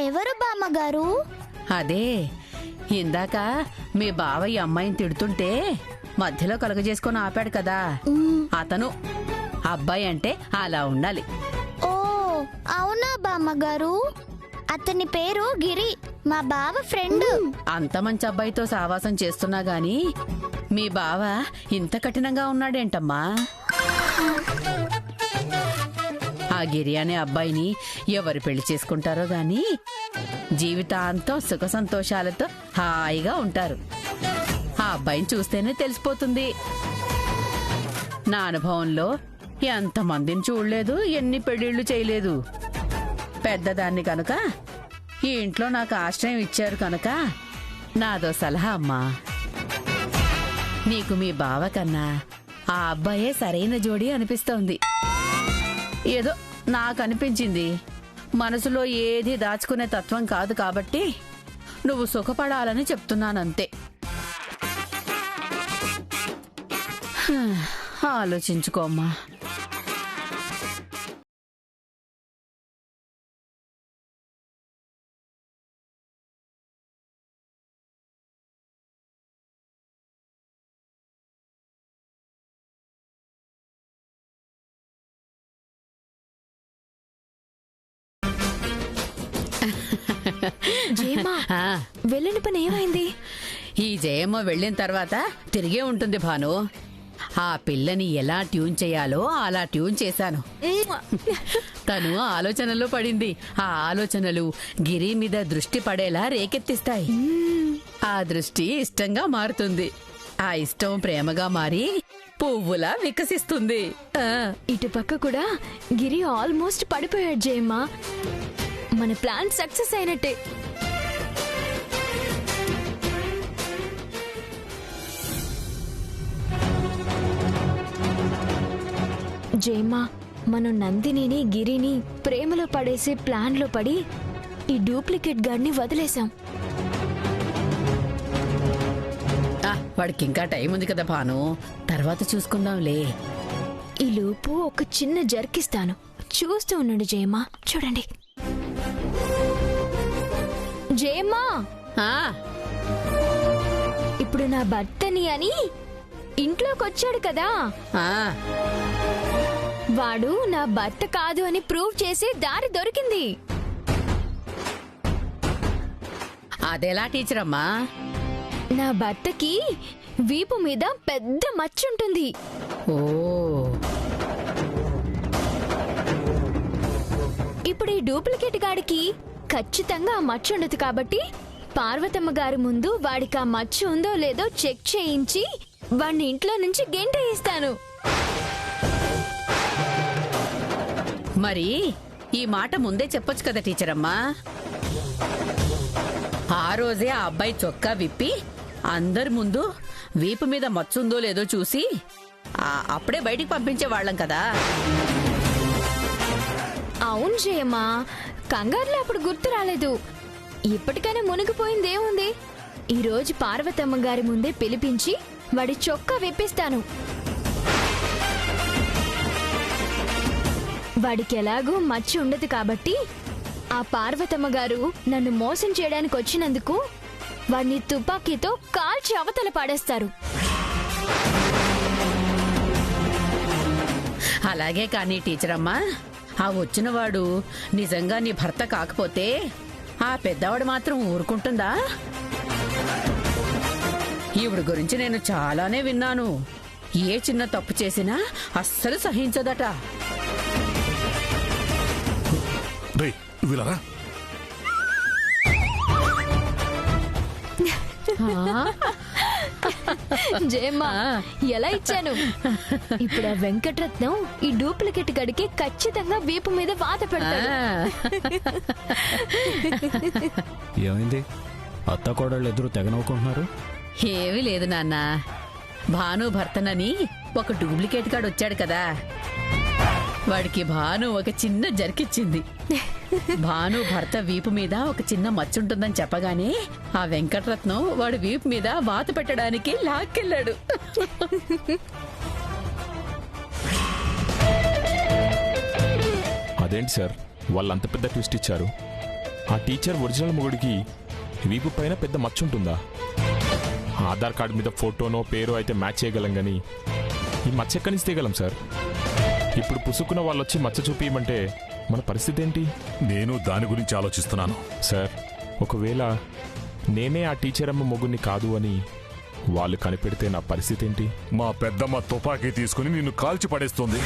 ఎవరు బామ్మగారు? అదే ఇందాక మీ బావ ఈ అమ్మాయిని తిడుతుంటే మధ్యలో కలుగజేసుకొని ఆపాడు కదా, అతను. అబ్బాయి అంటే అలా ఉండాలి. ఓ అవునా బామ్మగారు? అతని పేరు గిరి, మా బావ ఫ్రెండ్. అంత మంచి అబ్బాయితో సావాసం చేస్తున్నా గాని మీ బావ ఇంత కఠినంగా ఉన్నాడేంటమ్మా? ఆ గిరి అనే అబ్బాయిని ఎవరు పెళ్లి చేసుకుంటారో గాని జీవితాంతం సుఖ సంతోషాలతో హాయిగా ఉంటారు. ఆ అబ్బాయిని చూస్తేనే తెలిసిపోతుంది. నా అనుభవంలో ఎంతమందిని చూడలేదు, ఎన్ని పెళ్లిళ్లు చేయలేదు. పెద్దదాన్ని కనుక ఈ ఇంట్లో నాకు ఆశ్రయం ఇచ్చారు కనుక నాదో సలహా అమ్మా. నీకు మీ బావ కన్నా ఆ అబ్బాయే సరైన జోడీ అనిపిస్తోంది. ఏదో నాకు అనిపించింది. మనసులో ఏది దాచుకునే తత్వం కాదు కాబట్టి నువ్వు సుఖపడాలని చెప్తున్నానంతే. ఆలోచించుకోమ్మా. జయమ్మా, వెళ్ళిన పని ఏమైంది? ఈ జయమ్మ వెళ్ళిన తర్వాత తిరిగే ఉంటుంది భాను. ఆ పిల్లని ఎలా ట్యూన్ చేయాలో అలా ట్యూన్ చేశాను. తను ఆలోచనలో పడింది. ఆ ఆలోచనలు గిరి మీద దృష్టి పడేలా రేకెత్తిస్తాయి. ఆ దృష్టి ఇష్టంగా మారుతుంది. ఆ ఇష్టం ప్రేమగా మారి పువ్వులా వికసిస్తుంది. ఇటు పక్క కూడా గిరి ఆల్మోస్ట్ పడిపోయాడు జయమ్మా. మన ప్లాన్ సక్సెస్ అయినట్టే. జయమ్మా, మనం నందినిని గిరిని ప్రేమలో పడేసే ప్లాన్ లో పడి ఈ డూప్లికేట్ గాడిని వదిలేశాం. వాడికి ఇంకా టైం ఉంది కదా భాను, తర్వాత చూసుకుందాంలే. ఈ లోపు ఒక చిన్న జర్కిస్తాను, చూస్తూ ఉండండి జయమ్మా. చూడండి జయమ్మా, ఇప్పుడు నా భర్తని అని ఇంట్లోకి వచ్చాడు కదా, వాడు నా భర్త కాదు అని ప్రూవ్ చేసే దారి దొరికింది. అదెలా టీచర్ అమ్మా? నా భర్తకి వీపు మీద పెద్ద మచ్చుంటుంది. ఓ, ఇప్పుడు ఈ డూప్లికేట్ గాడికి ఖచ్చితంగా ఆ మచ్చ ఉండదు కాబట్టి పార్వతమ్మ గారి ముందు వాడికి ఆ మచ్చ ఉందో లేదో చెక్ చేయించి వాడిని ఇంట్లో నుంచి గెంటేయిస్తాను. మరి ఈ మాట ముందే చెప్పొచ్చు కదా టీచర్ అమ్మా. ఆ రోజే ఆ అబ్బాయి చొక్కా విప్పి అందరి ముందు వీపు మీద మచ్చుందో లేదో చూసి అప్పుడే బయటికి పంపించేవాళ్ళం కదా. అవును జయమ్మా, కంగారులో అప్పుడు గుర్తు రాలేదు. ఇప్పటికైనా మునిగిపోయిందేముంది. ఈరోజు పార్వతమ్మ గారి ముందే పిలిపించి వాడి చొక్కా విప్పిస్తాను. వాడికి ఎలాగూ మచ్చి ఉండదు కాబట్టి ఆ పార్వతమ్మ గారు నన్ను మోసం చేయడానికి వచ్చినందుకు వాడిని తుపాకీతో కాల్చి అవతల పాడేస్తారు. అలాగే కానీ టీచర్ అమ్మా, ఆ వచ్చినవాడు నిజంగా నీ భర్త కాకపోతే ఆ పెద్దవాడు మాత్రం ఊరుకుంటుందా? ఈవిడ గురించి నేను చాలానే విన్నాను. ఏ చిన్న తప్పు చేసినా అస్సలు సహించదట. జయమ్మా, ఎలా ఇచ్చాను? ఇప్పుడు ఆ వెంకటరత్నం ఈ డూప్లికేట్ గడికి ఖచ్చితంగా వీపు మీద వాత పెడతాడు. ఏమైంది? అత్త కోడళ్ళు ఎదురు తెగ నవ్వుకుంటున్నారు. ఏమీ లేదు నాన్న. భాను భర్తనని ఒక డూప్లికేట్ గాడు వచ్చాడు కదా, వాడికి భాను ఒక చిన్న జర్కిచ్చింది. భాను భర్త వీపు మీద ఒక చిన్న మచ్చుంటుందని చెప్పగానే ఆ వెంకటరత్నం వాడి వీపు మీద వాత పెట్టడానికి లాక్కెళ్ళాడు. అదేంటి సార్, వాళ్ళంత పెద్ద ట్విస్ట్ ఇచ్చారు? ఆ టీచర్ ఒరిజినల్ మొగుడికి వీపు పైన పెద్ద మచ్చ ఉంటుందా? ఆధార్ కార్డు మీద ఫోటోనో పేరో అయితే మ్యాచ్ చేయగలం కానీ ఈ మచ్చ ఎక్కడి నుంచి తీయగలం సార్? ఇప్పుడు పుసుకున్న వాళ్ళు వచ్చి మచ్చ చూపించమంటే మన పరిస్థితి ఏంటి? నేను దాని గురించి ఆలోచిస్తున్నాను. సార్, ఒకవేళ నేనే ఆ టీచర్ అమ్మ మొగుడిని కాదు అని వాళ్ళు కనిపెడితే నా పరిస్థితి ఏంటి? మా పెద్దమ్మ తుపాకీ తీసుకుని నిన్ను కాల్చి పడేస్తుంది.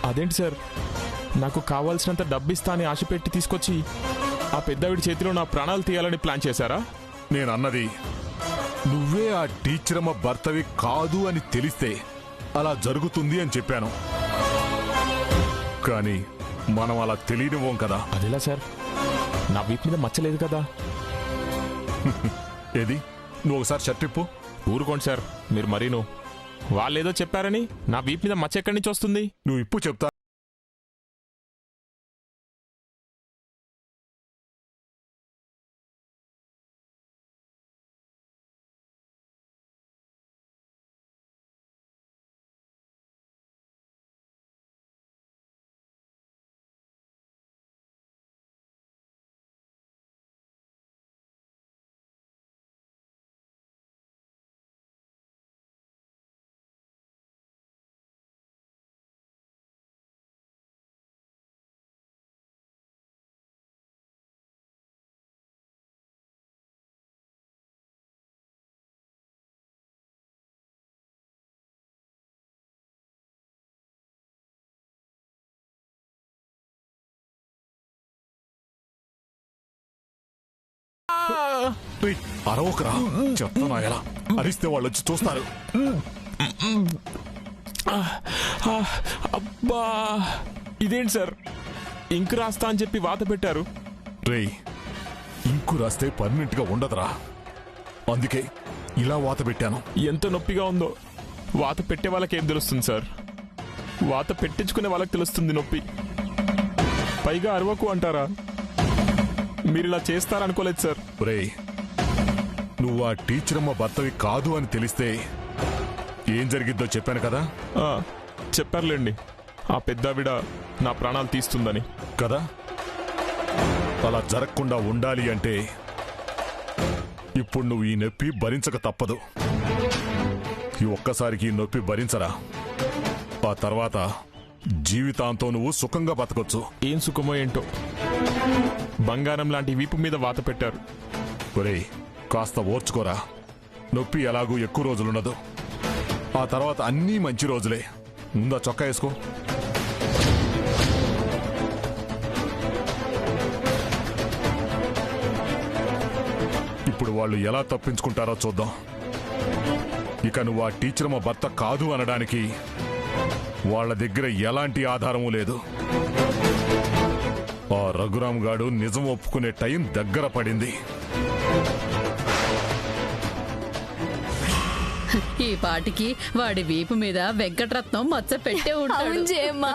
అదేంటి సార్, నాకు కావాల్సినంత డబ్బిస్తా అని ఆశ పెట్టి తీసుకొచ్చి ఆ పెద్దవిడి చేతిలో నా ప్రాణాలు తీయాలని ప్లాన్ చేశారా? నేనన్నది నువ్వే ఆ టీచరమ్మ భర్తవి కాదు అని తెలిస్తే అలా జరుగుతుంది అని చెప్పాను. కానీ మనం అలా తెలియనివ్వం కదా. అదేలా సార్? నా వీపు మీద మచ్చలేదు కదా. ఏది, నువ్వు ఒకసారి షర్ట్ ఇప్పు. ఊరుకోండి సార్, మీరు మరీను. వాళ్ళేదో చెప్పారని నా వీపు మీద మచ్చ ఎక్కడి నుంచి వస్తుంది? నువ్వు ఇప్పు చెప్తా. అరవకరా, చెప్తానా ఎలా అరిస్తే వాళ్ళు వచ్చి చూస్తారు. అబ్బా, ఇదేంటి సార్, ఇంకు రాస్తా అని చెప్పి వాత పెట్టారు. రేయ్, ఇంకు రాస్తే పర్మనెంట్ గా ఉండదురా, అందుకే ఇలా వాత పెట్టాను. ఎంత నొప్పిగా ఉందో వాత పెట్టే వాళ్ళకి ఏం తెలుస్తుంది సార్? వాత పెట్టించుకునే వాళ్ళకి తెలుస్తుంది నొప్పి. పైగా అరవకు అంటారా? మీరు ఇలా చేస్తారనుకోలేదు సార్. రేయ్, నువ్వు ఆ టీచరమ్మ భర్తవి కాదు అని తెలిస్తే ఏం జరిగిద్దో చెప్పాను కదా. చెప్పారులేండి, ఆ పెద్దావిడ నా ప్రాణాలు తీస్తుందని కదా. అలా జరగకుండా ఉండాలి అంటే ఇప్పుడు నువ్వు ఈ నొప్పి భరించక తప్పదు. ఈ ఒక్కసారికి ఈ నొప్పి భరించరా, ఆ తర్వాత జీవితాంతం నువ్వు సుఖంగా బతకొచ్చు. ఏం సుఖమో ఏంటో, బంగారం లాంటి వీపు మీద వాత పెట్టారు. ఒరేయ్, కాస్త ఓర్చుకోరా. నొప్పి ఎలాగూ ఎక్కువ రోజులుండదు, ఆ తర్వాత అన్నీ మంచి రోజులే. ముందా చొక్కా వేసుకో. ఇప్పుడు వాళ్ళు ఎలా తప్పించుకుంటారో చూద్దాం. ఇక నువ్వు ఆ టీచరమ్మ భర్త కాదు అనడానికి వాళ్ళ దగ్గర ఎలాంటి ఆధారమూ లేదు. ఆ రఘురామ్ గాడు నిజం ఒప్పుకునే టైం దగ్గర పడింది. ఈ పాటికి వాడి వీపు మీద వెంకటరత్నం మచ్చ పెట్టే ఉంటాడు. అవును జయమ్మా.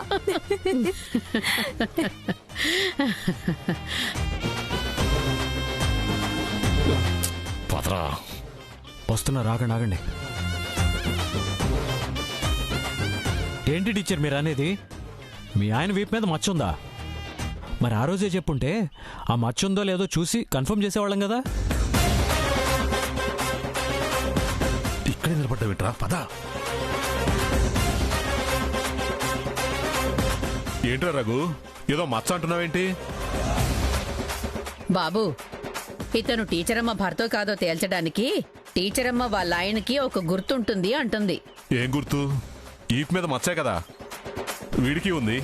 పదరా. వస్తున్నా, రాకండి, ఆగండి. ఏంటి టీచర్ మీరు అనేది? మీ ఆయన వీపు మీద మచ్చ ఉందా? మరి ఆ రోజే చెప్పుంటే ఆ మచ్చ ఉందో లేదో చూసి కన్ఫర్మ్ చేసేవాళ్ళం కదా. ఇక్కడే నిలబడ్డావిట్రా, పద. ఏంట్రా రఘు, ఏదో మచ్చ అంటున్నావేంటి? బాబు, ఇతను టీచరమ్మ భర్తో కాదో తేల్చడానికి టీచరమ్మ వాళ్ళ ఆయనకి ఒక గుర్తుంటుంది అంటుంది. ఏం గుర్తు? ఈప్ మీద మచ్చే కదా, వీడికి ఉంది.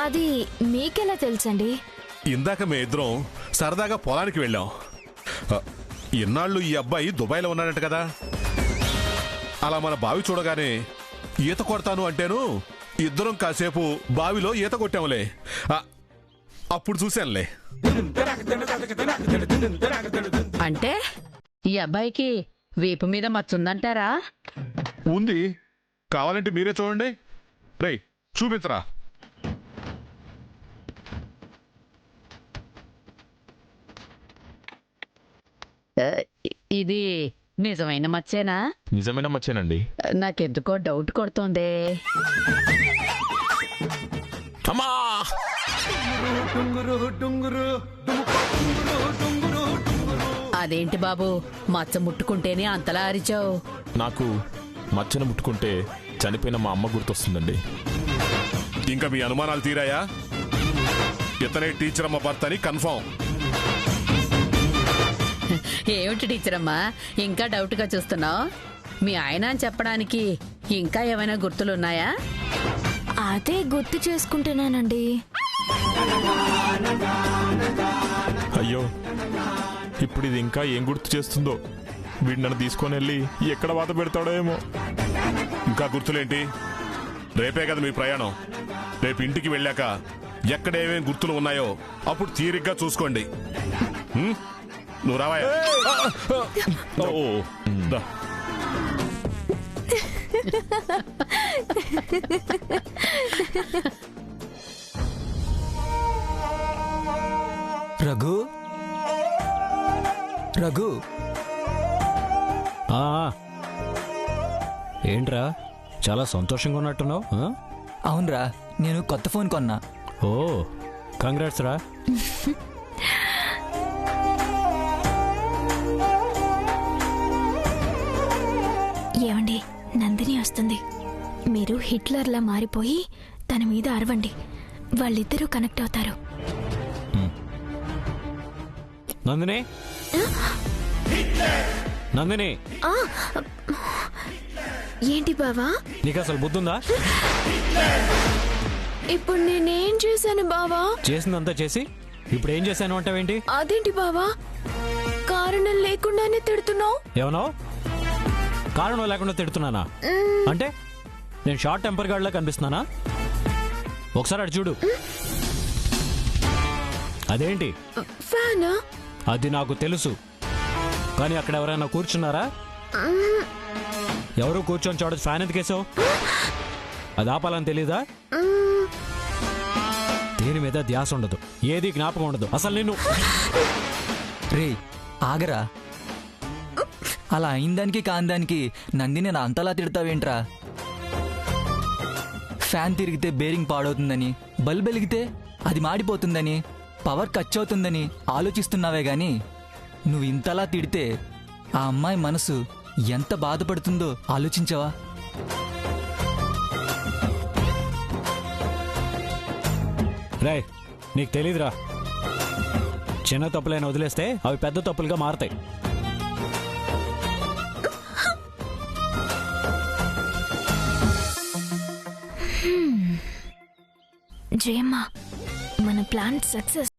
అది మీకెలా తెలుసండి? ఇందాక మే ఇద్దరం సరదాగా పొలానికి వెళ్ళాం. ఇన్నాళ్ళు ఈ అబ్బాయి దుబాయ్లో ఉన్నాడంట కదా. అలా మన బావి చూడగానే ఈత కొడతాను అంటేను ఇద్దరం కాసేపు బావిలో ఈత కొట్టాములే. అప్పుడు చూశానులే. అంటే ఈ అబ్బాయికి వీపు మీద మచ్చుందంటారా? ఉంది, కావాలంటే మీరే చూడండి. రేయ్, చూపించరా. ఇది నిజమైన మచ్చేనా? నిజమైన మచ్చేనండి. నాకెందుకో డౌట్ కొడుతోందే. అమ్మా! అదేంటి బాబు, మచ్చ ముట్టుకుంటేనే అంతలా అరిచావు? నాకు మచ్చను ముట్టుకుంటే చనిపోయిన మా అమ్మ గుర్తొస్తుందండి. ఇంకా మీ అనుమానాలు తీరాయా? ఇతనే టీచర్ అమ్మ భర్త అని కన్ఫర్మ్. ఏమిటి టీచర్ అమ్మా ఇంకా డౌట్ గా చూస్తున్నావు? మీ ఆయన అని చెప్పడానికి ఇంకా ఏమైనా గుర్తులున్నాయా? అదే గుర్తు చేసుకుంటున్నానండి. అయ్యో, ఇప్పుడు ఇది ఇంకా ఏం గుర్తు చేస్తుందో. వీడు నన్ను తీసుకొని వెళ్ళి ఎక్కడ వాత పెడతాడో ఏమో. ఇంకా గుర్తులేంటి? రేపే కదా మీ ప్రయాణం. రేపు ఇంటికి వెళ్ళాక ఎక్కడ ఏమేం గుర్తులు ఉన్నాయో అప్పుడు తీరిగ్గా చూసుకోండి. నువ్వు రావాయా? ఓ, దా. రఘు, రఘు. ఆ, ఏంట్రా చాలా సంతోషంగా ఉన్నట్టున్నావు? అవునరా, నేను కొత్త ఫోన్ కొన్నా. ఓ, కంగ్రాట్స్ రా. ఏమండి, నందిని వస్తుంది. మీరు హిట్లర్లా మారిపోయి తన మీద అరవండి. వాళ్ళిద్దరూ కనెక్ట్ అవుతారు. నందిని, నందిని, ఏంటి బావా? నీకు అసలు బుద్ధుందా? ఇప్పుడు నేనేం చేశాను బావా? చేసిందంతా చేసి ఇప్పుడు ఏం చేశాను అంటావేంటి? అదేంటి బావా, కారణం లేకుండానే తిడుతున్నావు? ఏమన్నావు? కారణం లేకుండా తిడుతున్నానా? అంటే నేను షార్ట్ టెంపర్ గార్డ్లా కనిపిస్తున్నానా? ఒకసారి అటు చూడు. అదేంటి? ఫ్యానా? అది నాకు తెలుసు, కానీ అక్కడ ఎవరైనా కూర్చున్నారా? ఎవరు కూర్చొని చూడదు. ఫ్యాన్ ఎందుకేసావు? అది ఆపాలని తెలీదా? దేని మీద ధ్యాస ఉండదు, ఏది జ్ఞాపకం ఉండదు. అసలు నిన్ను రే ఆగరా. అలా అయిందానికి కాందానికి నందిని నా అంతలా తిడతావేంట్రా? ఫ్యాన్ తిరిగితే బేరింగ్ పాడవుతుందని, బల్బ్ వెలిగితే అది మాడిపోతుందని, పవర్ ఖర్చు అవుతుందని ఆలోచిస్తున్నావే గాని నువ్వు ఇంతలా తిడితే ఆ అమ్మాయి మనసు ఎంత బాధపడుతుందో ఆలోచించావా? రేయ్, నీకు తెలీదురా. చిన్న తప్పులైన వదిలేస్తే అవి పెద్ద తప్పులుగా మారతాయి. జయమ్మా, మన ప్లాన్ సక్సెస్.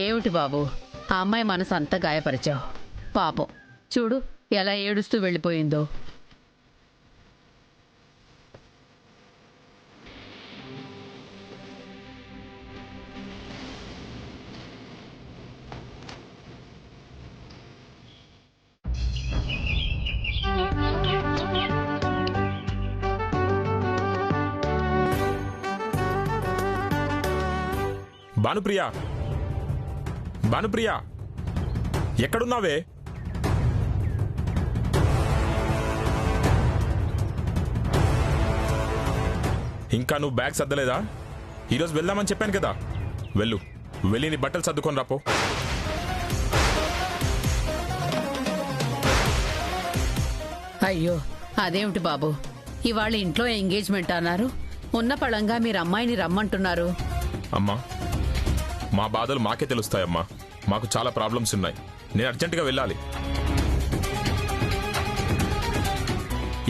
ఏమిటి బాబు, ఆ అమ్మాయి మనసు అంతా గాయపరిచావు. పాపం చూడు ఎలా ఏడుస్తూ వెళ్ళిపోయిందో. భానుప్రియ, భానుప్రియ, ఎక్కడున్నావే? ఇంకా నువ్వు బ్యాగ్ సర్దలేదా? ఈరోజు వెళ్దామని చెప్పాను కదా. వెళ్ళి నీ బట్టలు సర్దుకొని రాపో. అయ్యో, అదేమిటి బాబు, ఇవాళ ఇంట్లో ఎంగేజ్మెంట్ అన్నారు. ఉన్న పళంగా మీరు అమ్మాయిని రమ్మంటున్నారు. అమ్మా, మా బాధలు మాకే తెలుస్తాయమ్మా. మాకు చాలా ప్రాబ్లమ్స్ ఉన్నాయి. నేను అర్జెంటుగా వెళ్ళాలి.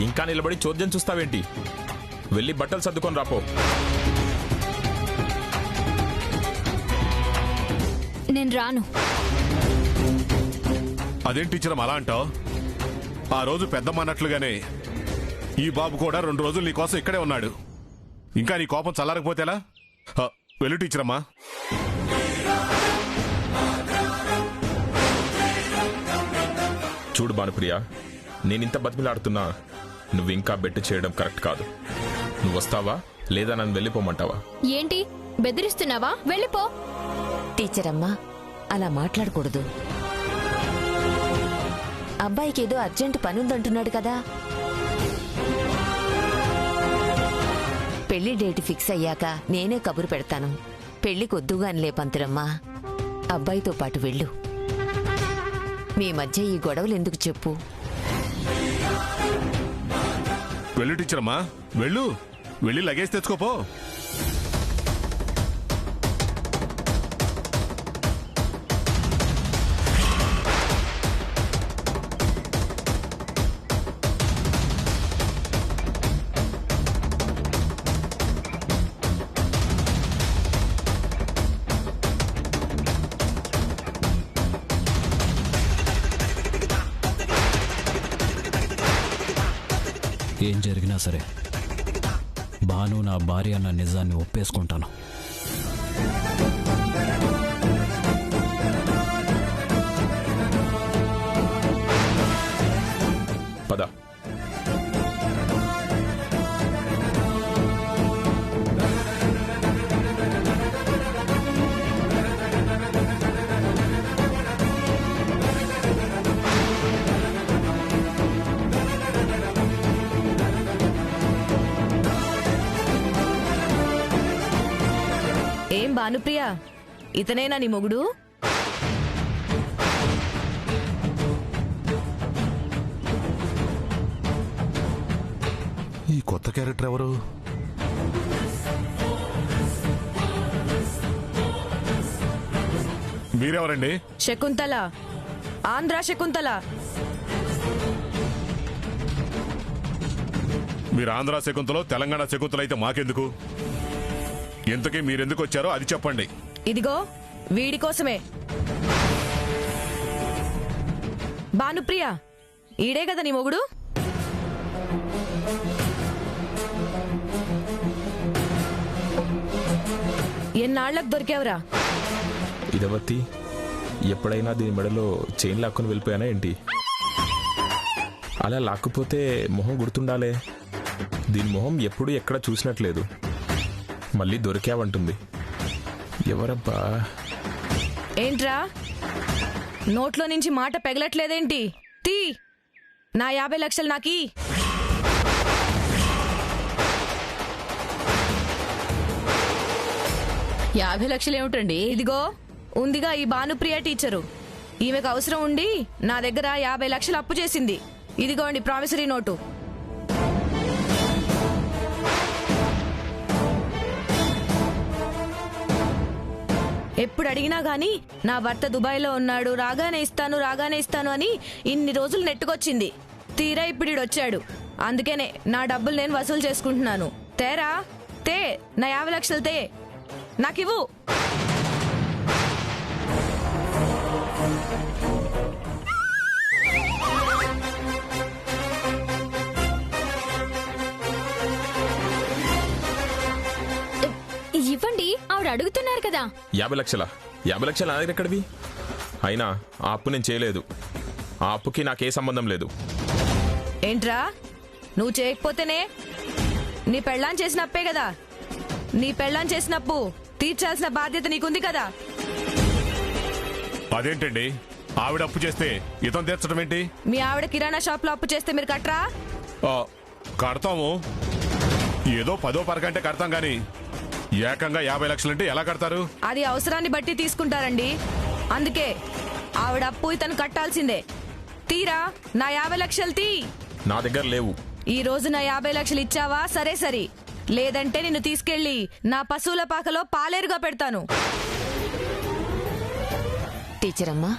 ఇంకా నిలబడి చోద్యం చూస్తావేంటి? వెళ్ళి బట్టలు సర్దుకొని రాపో. నేను రాను. అదేం టీచర్ అలా అంటావు? ఆ రోజు పెద్దమ్మన్నట్లుగానే ఈ బాబు కూడా 2 రోజులు నీకోసం ఇక్కడే ఉన్నాడు. ఇంకా నీ కోపం చల్లారకపోతే ఎలా? వెళ్ళు టీచర్ అమ్మా. చూడు భానుప్రియ, నేనింత బతిమిలాడుతున్నా నువ్వు ఇంకా బెట్టు చేయడం కరెక్ట్ కాదు. నువ్వు వస్తావా లేదా నన్ను వెళ్ళిపోమంటావా? ఏంటి బెదిరిస్తున్నావా? వెళ్ళిపో. టీచర్ అమ్మా, అలా మాట్లాడకూడదు. అబ్బాయికి ఏదో అర్జెంట్ పనుందంటున్నాడు కదా. పెళ్లి డేట్ ఫిక్స్ అయ్యాక నేనే కబురు పెడతాను. పెళ్లికొద్దుగానిలే పంతులమ్మా, అబ్బాయితో పాటు వెళ్ళు. మీ మధ్య ఈ గొడవలు ఎందుకు చెప్పు. వెళ్ళు టీచరమ్మా, వెళ్ళు. వెళ్ళి లగేజ్ తెచ్చుకోపో. ఏం జరిగినా సరే భాను నా భార్య అన్న నిజాన్ని ఒప్పేసుకుంటాను. పద. ఏం భానుప్రియ, ఇతనేనా నీ మొగుడు? ఈ కొత్త క్యారెక్టర్ ఎవరు? మీరెవరండి? శకుంతల, ఆంధ్ర శకుంతల. మీరు ఆంధ్ర శకుంతలో తెలంగాణ శకుంతల అయితే మాకెందుకు? ఇంతకీ మీరెందుకు వచ్చారో అది చెప్పండి. ఇదిగో వీడి కోసమే. భానుప్రియ, ఈడే కదా నీ మొగుడు? ఎన్నాళ్లకు దొరికావురా? ఇదవత్తి, ఎప్పుడైనా దీని మెడలో చైన్ లాక్కుని వెళ్ళిపోయానా ఏంటి? అలా లాక్కుపోతే మొహం గుర్తుండాలే. దీని మొహం ఎప్పుడు ఎక్కడ చూసినట్లేదు. మళ్ళీ దొరికావంటుంది. ఎవరబ్బా? ఏంట్రా, నోట్లో నుంచి మాట పెగలట్లేదేంటి? తీ, నా 50 లక్షలు నాకీ. యాభై లక్షలు ఏమిటండి? ఇదిగో ఉందిగా ఈ భానుప్రియ టీచరు. ఈమెకు అవసరం ఉండి నా దగ్గర 50 లక్షలు అప్పు చేసింది. ఇదిగోండి ప్రామిసరీ నోటు. ఎప్పుడు అడిగినా గానీ నా భర్త దుబాయ్లో ఉన్నాడు, రాగానే ఇస్తాను అని ఇన్ని రోజులు నెట్టుకొచ్చింది. తీరా ఇప్పుడు వచ్చాడు. అందుకనే నా డబ్బులు నేను వసూలు చేసుకుంటున్నాను. తేరా, తే, నా 50 లక్షలు తే, నాకివ్వు. ఇవ్వండి, ఆవిడ అడుగుతున్నారు కదా. 50 లక్షలా? 50 లక్షలు నా దగ్గర ఎక్కడివి? అయినా ఆ అప్పు నేను చేయలేదు. ఆ అప్పుకి నాకే సంబంధం లేదు. ఏంట్రా, నువ్వు చేయకపోతేనే? నీ పెళ్ళాం చేసినప్పే కదా. నీ పెళ్ళాం చేసినప్పు తీర్చాల్సిన బాధ్యత నీకుంది కదా. అదేంటండి, ఆవిడ అప్పు చేస్తే ఇతను తీర్చడం ఏంటి? మీ ఆవిడ కిరాణా షాప్ లో అప్పు చేస్తే మీరు కట్టరా? కడతాము. ఏదో 10వ పరకంటే కడతాం గాని ఏకంగా 50 లక్షలంటే ఎలా కడతారు? అది అవసరాన్ని బట్టి తీసుకుంటారండి. అందుకే ఆవిడ అప్పు ఇతను కట్టాల్సిందే. తీరా, నా 50 లక్షలు తీ. నా దగ్గర లేవు. ఈ రోజు నా 50 లక్షలు ఇచ్చావా సరే సరి, లేదంటే నిన్ను తీసుకెళ్లి నా పశువుల పాకలో పాలేరుగా పెడతాను. టీచరమ్మా,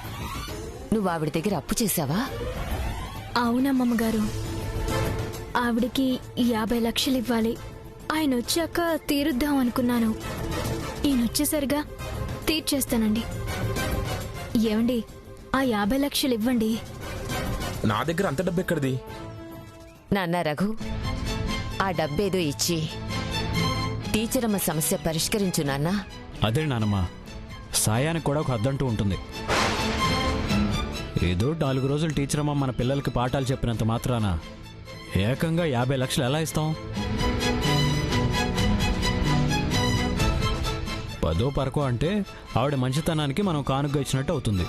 నువ్వు ఆవిడ దగ్గర అప్పు చేశావా? అవునమ్మగారు, ఆవిడకి 50 లక్షలు ఇవ్వాలి. ఆయన వచ్చాక తీరుద్దాం అనుకున్నాను. ఈయన వచ్చేసరిగా తీర్చేస్తానండి. ఏమండి, ఆ 50 లక్షలు ఇవ్వండి. నా దగ్గర అంత డబ్బు ఎక్కడిది? నాన్న రఘు, ఆ డబ్బేదో ఇచ్చి టీచరమ్మ సమస్య పరిష్కరించు నాన్నా. అదే నానమ్మా, సాయానికి కూడా ఒక అద్దంటూ ఉంటుంది. ఏదో 4 రోజులు టీచర్ అమ్మ మన పిల్లలకి పాఠాలు చెప్పినంత మాత్రాన ఏకంగా 50 లక్షలు ఎలా ఇస్తాం? 10వ పరకో అంటే ఆవిడ మంచితనానికి మనం కానుగ్గా ఇచ్చినట్టు అవుతుంది.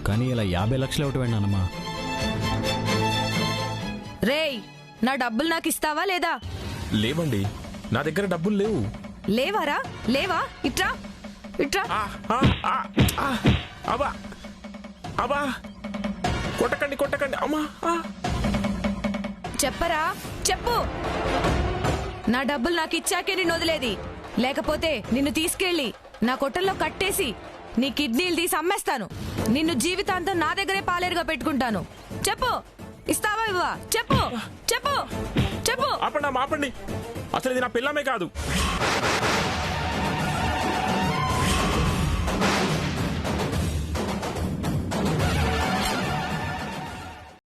కానీ ఇలా 50 లక్షలు ఒకటి నానమ్మా. రేయ్, నా డబ్బులు నాకు ఇస్తావా లేదా? లేవండి, నా దగ్గర డబ్బులు లేవు. లేవారా? లేవా? ఇట్రా ఇట్రా. అబ్బా అబ్బా, కొట్టకండి కొట్టకండి అమ్మా. చెప్పరా, చెప్పు. నా డబ్బులు నాకు ఇచ్చాకే నిన్ను వదిలేది, లేకపోతే నిన్ను తీసుకెళ్లి నా కొట్టంలో కట్టేసి నీ కిడ్నీలు తీసి అమ్మేస్తాను. నిన్ను జీవితాంతం నా దగ్గరే పాలేరుగా పెట్టుకుంటాను. చెప్పు, ఇస్తావా ఇవ్వా? చెప్పు చెప్పు చెప్పు. ఆపండి అసలు ఇది నా పిల్లమే కాదు.